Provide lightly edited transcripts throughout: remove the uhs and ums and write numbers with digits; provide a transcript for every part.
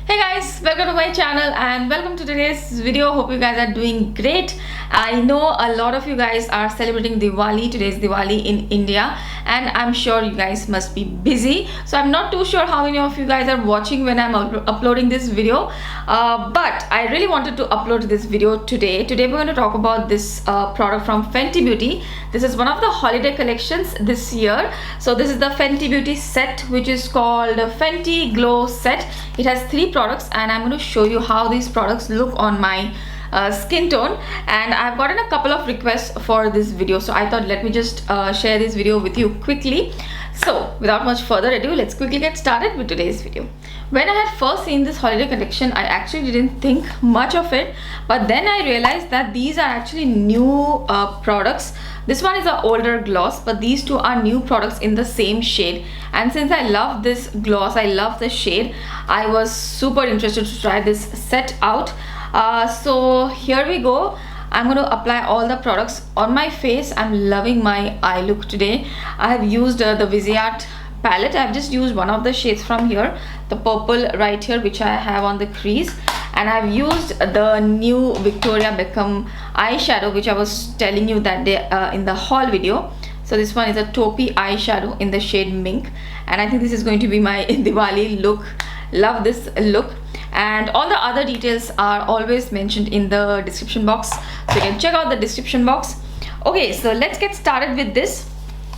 Hey guys, welcome to my channel and welcome to today's video. Hope you guys are doing great. I know a lot of you guys are celebrating Diwali. Today is Diwali in India and I'm sure you guys must be busy. So I'm not too sure how many of you guys are watching when I'm uploading this video. But I really wanted to upload this video today. Today we're going to talk about this product from Fenty Beauty. This is one of the holiday collections this year. So this is the Fenty Beauty set, which is called Fenty Glow Set. It has 3 products and I'm going to show you how these products look on my skin tone, and I've gotten a couple of requests for this video, so I thought let me just share this video with you quickly. So without much further ado, let's quickly get started with today's video. When I had first seen this holiday collection, I actually didn't think much of it, but then I realized that these are actually new products. This one is an older gloss, but these two are new products in the same shade. And since I love this gloss, I love the shade, I was super interested to try this set out. So here we go. I'm going to apply all the products on my face. I'm loving my eye look today. I have used the Viseart palette. I've just used one of the shades from here, the purple right here, which I have on the crease. And I've used the new Victoria Beckham eyeshadow, which I was telling you that day in the haul video. So this one is a taupey eyeshadow in the shade Mink, and I think this is going to be my Diwali look. Love this look. And all the other details are always mentioned in the description box, so you can check out the description box. Okay, so let's get started with this.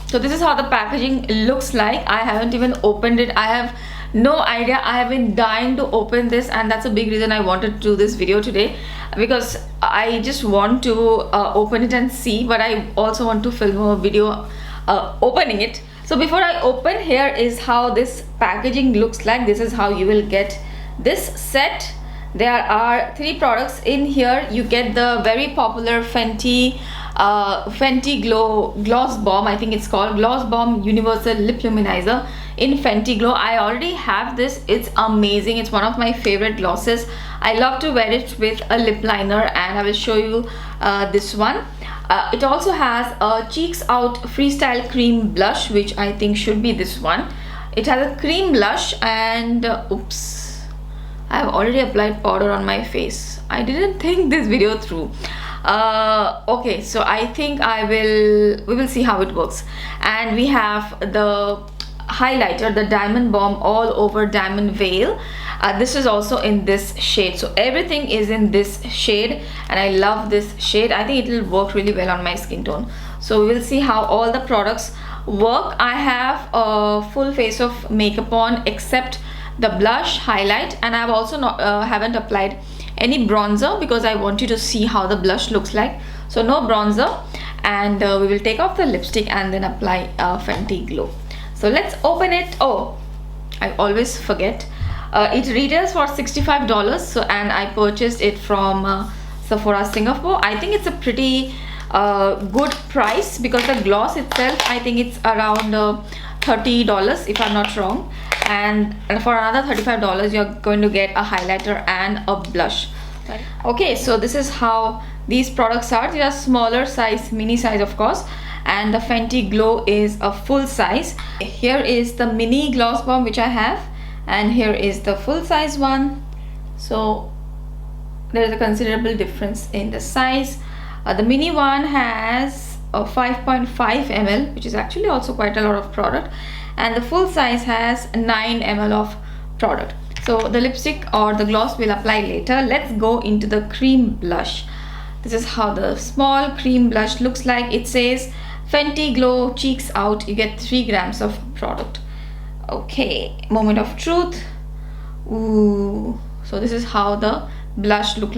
So this is how the packaging looks like. I haven't even opened it. I have no idea. I have been dying to open this, and that's a big reason I wanted to do this video today, because I just want to open it and see, but I also want to film a video opening it. So before I open, here is how this packaging looks like. This is how you will get this set. There are 3 products in here. You get the very popular Fenty Glow Gloss Bomb, I think it's called Gloss Bomb Universal Lip Luminizer in Fenty Glow. I already have this. It's amazing. It's one of my favorite glosses. I love to wear it with a lip liner, and I will show you this one. It also has a Cheeks Out Freestyle Cream Blush, which I think should be this one. It has a cream blush, and oops, I have already applied powder on my face. I didn't think this video through. Okay, so I think we will see how it works. And we have the highlighter, the Diamond Bomb All Over Diamond Veil. This is also in this shade, so everything is in this shade, and I love this shade. I think it will work really well on my skin tone. So we will see how all the products work. I have a full face of makeup on except the blush, highlight, and I've also haven't applied any bronzer because I want you to see how the blush looks like. So no bronzer, and we will take off the lipstick and then apply Fenty Glow. So let's open it. Oh, I always forget. It retails for $65, so, and I purchased it from Sephora Singapore. I think it's a pretty good price because the gloss itself, I think it's around $30 if I'm not wrong, and for another $35 you're going to get a highlighter and a blush. Okay, so this is how these products are. They are smaller size, mini size of course, and the Fenty Glow is a full size. Here is the mini gloss bomb which I have, and here is the full size one. So there is a considerable difference in the size. The mini one has a 5.5 ml, which is actually also quite a lot of product, and the full size has 9 ml of product. So the lipstick or the gloss will apply later. Let's go into the cream blush. This is how the small cream blush looks like. It says Fenty Glow Cheeks Out. You get 3 grams of product. Okay, moment of truth. Ooh, so this is how the blush looks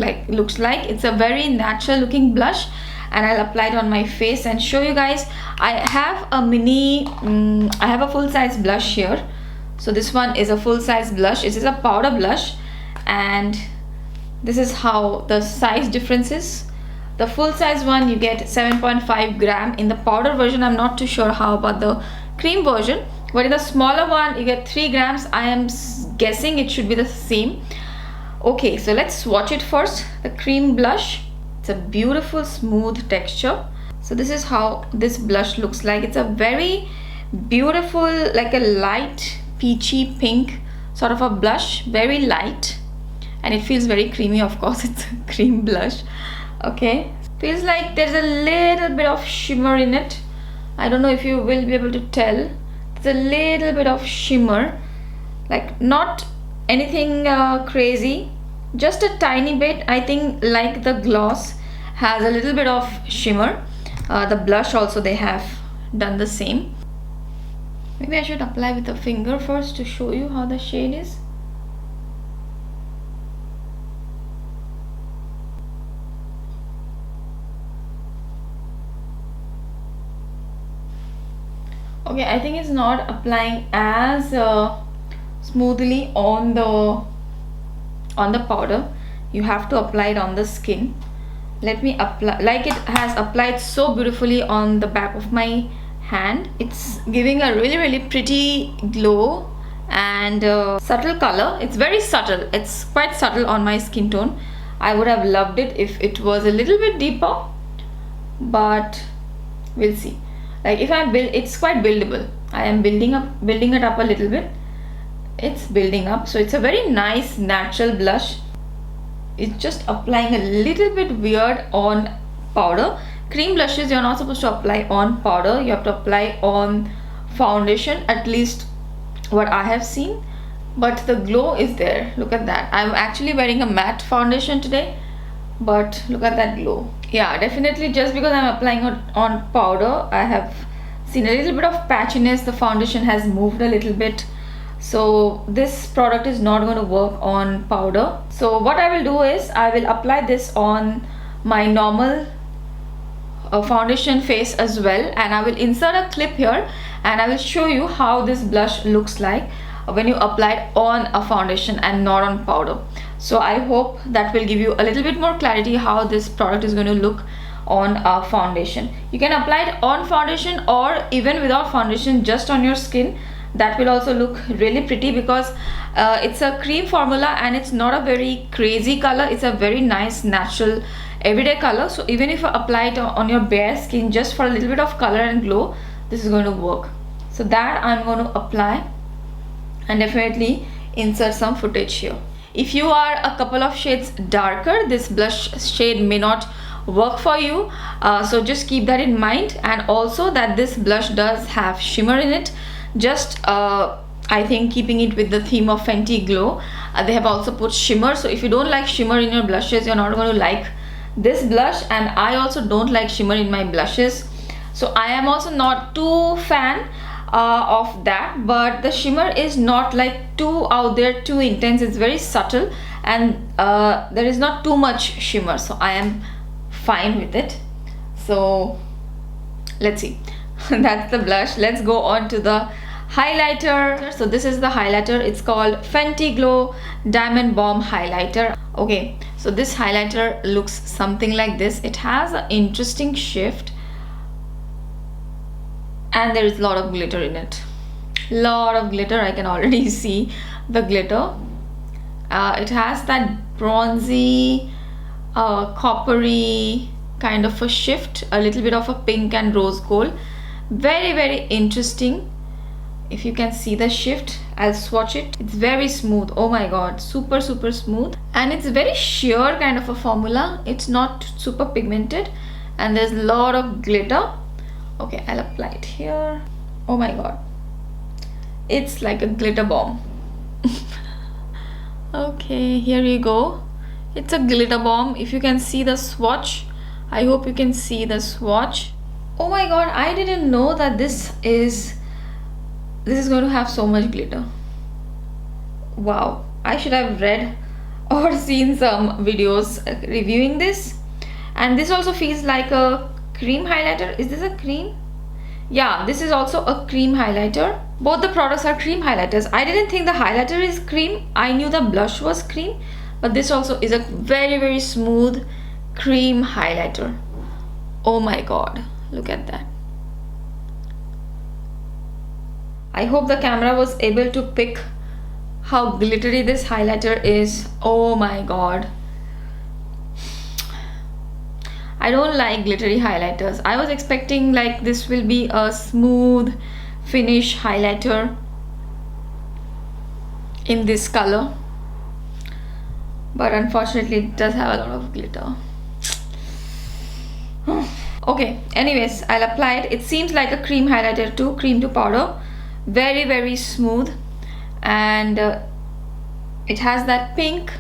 like. It's a very natural looking blush, and I'll apply it on my face and show you guys. I have a full size blush here. So this one is a full size blush. It is a powder blush, and this is how the size difference is. The full size one you get 7.5 gram. In the powder version, I'm not too sure how about the cream version, but in the smaller one you get 3 grams. I am guessing it should be the same. Okay, so let's swatch it first. The cream blush, it's a beautiful smooth texture. So this is how this blush looks like. It's a very beautiful, like a light peachy pink sort of a blush, very light. and it feels very creamy. Of course, it's a cream blush. Okay, feels like there's a little bit of shimmer in it. I don't know if you will be able to tell. There's a little bit of shimmer, like not anything crazy, just a tiny bit. I think like the gloss has a little bit of shimmer. The blush also, they have done the same. Maybe I should apply with the finger first to show you how the shade is. Okay, I think it's not applying as smoothly on the powder. You have to apply it on the skin. Let me apply, like it has applied so beautifully on the back of my hand. It's giving a really pretty glow and subtle color. It's very subtle. It's quite subtle on my skin tone. I would have loved it if it was a little bit deeper, but we'll see. Like if I build, it's quite buildable. I am building it up a little bit. It's building up, so it's a very nice natural blush. It's just applying a little bit weird on powder. Cream blushes you're not supposed to apply on powder. You have to apply on foundation, at least what I have seen. But the glow is there. Look at that. I'm actually wearing a matte foundation today, but look at that glow. Yeah, definitely just because I'm applying it on powder, I have seen a little bit of patchiness. The foundation has moved a little bit. So this product is not going to work on powder. So what I will do is I will apply this on my normal foundation face as well, and I will insert a clip here and I will show you how this blush looks like when you apply it on a foundation and not on powder. So I hope that will give you a little bit more clarity how this product is going to look on a foundation. You can apply it on foundation or even without foundation, just on your skin. That will also look really pretty because it's a cream formula and it's not a very crazy color. It's a very nice natural everyday color. So even if you apply it on your bare skin just for a little bit of color and glow, this is going to work. So that I'm going to apply and definitely insert some footage here. If you are a couple of shades darker, this blush shade may not work for you, so just keep that in mind. And also that this blush does have shimmer in it. Just I think keeping it with the theme of Fenty Glow, they have also put shimmer. So if you don't like shimmer in your blushes, you're not going to like this blush. And I also don't like shimmer in my blushes, so I am also not too fan of that. But the shimmer is not like too out there, too intense. It's very subtle and there is not too much shimmer, so I am fine with it. So let's see. That's the blush. Let's go on to the highlighter. So this is the highlighter. It's called Fenty Glow Diamond Bomb Highlighter. Okay, so this highlighter looks something like this. It has an interesting shift and there is a lot of glitter in it. Lot of glitter. I can already see the glitter. It has that bronzy, coppery kind of a shift, a little bit of a pink and rose gold. Very interesting. If you can see the shift, I'll swatch it. It's very smooth. Oh my god, super smooth, and it's very sheer kind of a formula. It's not super pigmented and there's a lot of glitter. Okay, I'll apply it here. Oh my god, it's like a glitter bomb. Okay, here you go. It's a glitter bomb. If you can see the swatch, I hope you can see the swatch. Oh my god, I didn't know that this is going to have so much glitter. Wow, I should have read or seen some videos reviewing this. And this also feels like a cream highlighter. Is this a cream? Yeah, this is also a cream highlighter. Both the products are cream highlighters. I didn't think the highlighter is cream. I knew the blush was cream, but this also is a very smooth cream highlighter. Oh my god, look at that. I hope the camera was able to pick how glittery this highlighter is. Oh my god, I don't like glittery highlighters. I was expecting like this will be a smooth finish highlighter in this color, but unfortunately it does have a lot of glitter. Okay, anyways, I'll apply it. It seems like a cream highlighter too, cream to powder, very smooth, and it has that pink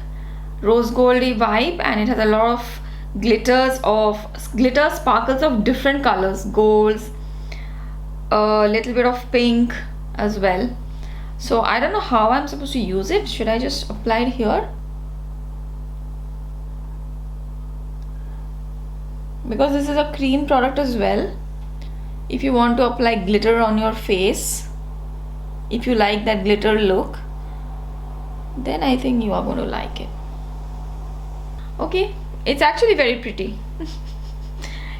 rose goldy vibe, and it has a lot of glitter sparkles of different colors, golds, a little bit of pink as well. So I don't know how I'm supposed to use it. Should I just apply it here? Because this is a cream product as well. If you want to apply glitter on your face, if you like that glitter look, then I think you are going to like it. Okay, it's actually very pretty.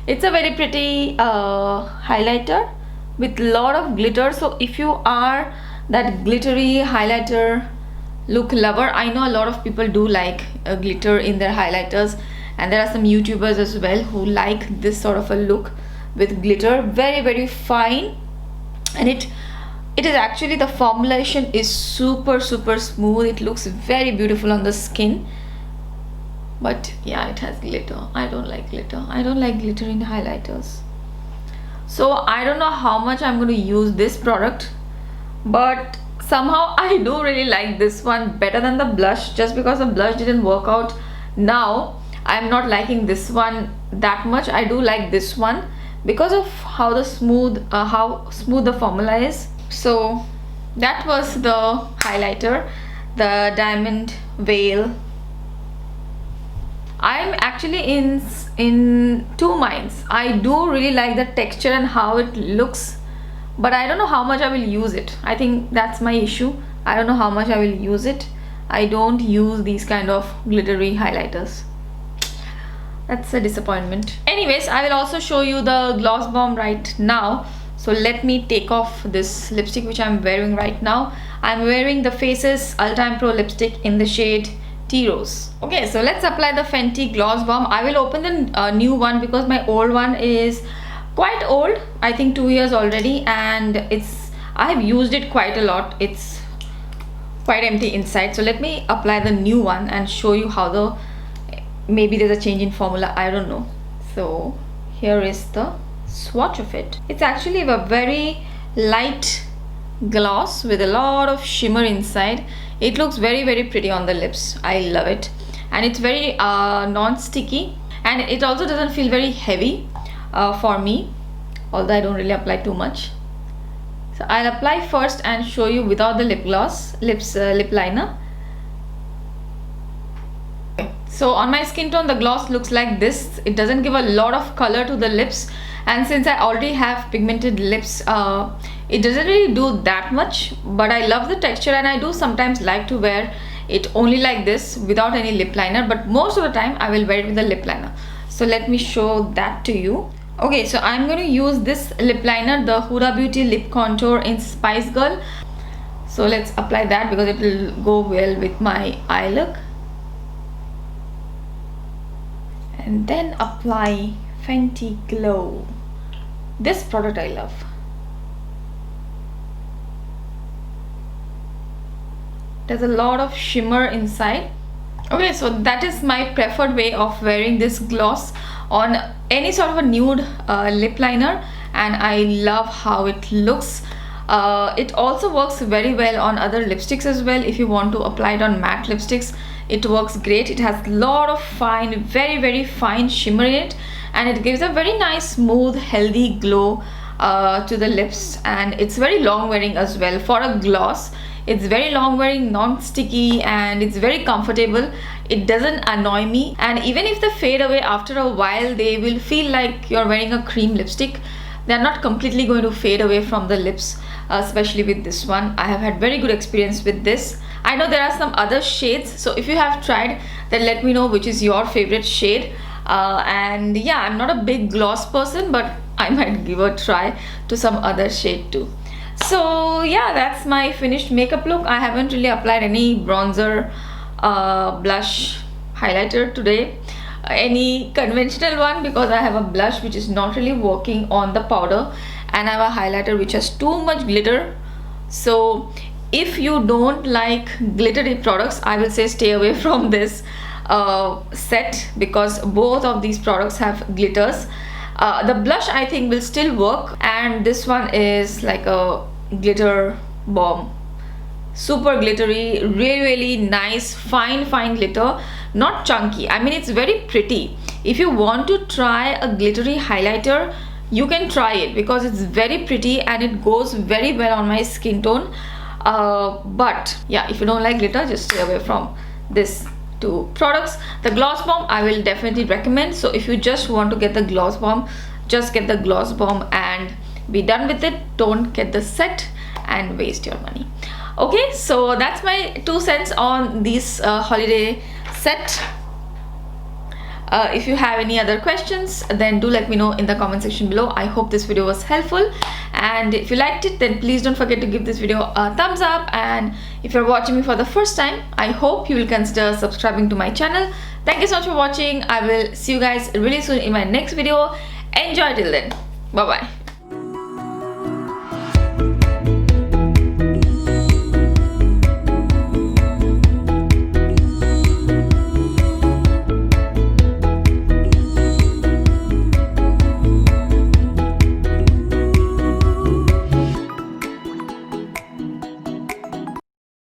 It's a very pretty highlighter with lot of glitter. So if you are that glittery highlighter look lover, I know a lot of people do like glitter in their highlighters, and there are some YouTubers as well who like this sort of a look with glitter. Very fine, and it is actually, the formulation is super smooth. It looks very beautiful on the skin. But yeah, it has glitter. I don't like glitter. I don't like glitter in highlighters. So I don't know how much I'm going to use this product, but somehow I do really like this one better than the blush. Just because the blush didn't work out, now I'm not liking this one that much. I do like this one because of how smooth the formula is. So that was the highlighter, the Diamond Veil. I'm actually in two minds. I do really like the texture and how it looks, but I don't know how much I will use it. I think that's my issue. I don't know how much I will use it. I don't use these kind of glittery highlighters. That's a disappointment. Anyways, I will also show you the gloss bomb right now. So let me take off this lipstick which I'm wearing right now. I'm wearing the Faces All-Time Pro lipstick in the shade Tea Rose. Okay, so let's apply the Fenty Gloss Bomb. I will open the new one because my old one is quite old. I think 2 years already, and I have used it quite a lot. It's quite empty inside. So let me apply the new one and show you how maybe there's a change in formula. I don't know. So here is the swatch of it. It's actually a very light gloss with a lot of shimmer inside. It looks very pretty on the lips. I love it, and it's very non-sticky, and it also doesn't feel very heavy for me, although I don't really apply too much. So I'll apply first and show you without the lip liner. So on my skin tone, the gloss looks like this. It doesn't give a lot of color to the lips, and since I already have pigmented lips, it doesn't really do that much. But I love the texture, and I do sometimes like to wear it only like this without any lip liner, but most of the time I will wear it with a lip liner. So let me show that to you. Okay, so I'm going to use this lip liner, the Huda Beauty Lip Contour in Spice Girl. So let's apply that because it will go well with my eye look. And then apply Fenty Glow. This product I love. There's a lot of shimmer inside. Okay, so that is my preferred way of wearing this gloss on any sort of a nude lip liner, and I love how it looks. It also works very well on other lipsticks as well. If you want to apply it on matte lipsticks, it works great. It has a lot of fine, very fine shimmer in it, and it gives a very nice, smooth, healthy glow to the lips, and it's very long wearing as well. For a gloss, it's very long wearing, non-sticky, and it's very comfortable. It doesn't annoy me, and even if they fade away after a while, they will feel like you're wearing a cream lipstick. They're not completely going to fade away from the lips, especially with this one. I have had very good experience with this. I know there are some other shades, so if you have tried, then let me know which is your favorite shade. And yeah, I'm not a big gloss person, but I might give a try to some other shade too. So yeah, that's my finished makeup look. I haven't really applied any bronzer, blush, highlighter today, any conventional one, because I have a blush which is not really working on the powder, and I have a highlighter which has too much glitter. So if you don't like glittery products, I will say stay away from this set, because both of these products have glitters. The blush I think will still work, and this one is like a glitter bomb. Super glittery, really nice, fine glitter, not chunky. I mean, it's very pretty. If you want to try a glittery highlighter, you can try it because it's very pretty and it goes very well on my skin tone. But yeah, if you don't like glitter, just stay away from this two products. The gloss bomb I will definitely recommend. So if you just want to get the gloss bomb, just get the gloss bomb and be done with it. Don't get the set and waste your money. Okay, so that's my 2 cents on this holiday set. If you have any other questions, then do let me know in the comment section below. I hope this video was helpful, and if you liked it, then please don't forget to give this video a thumbs up. And if you're watching me for the first time, I hope you will consider subscribing to my channel. Thank you so much for watching. I will see you guys really soon in my next video. Enjoy till then. Bye bye.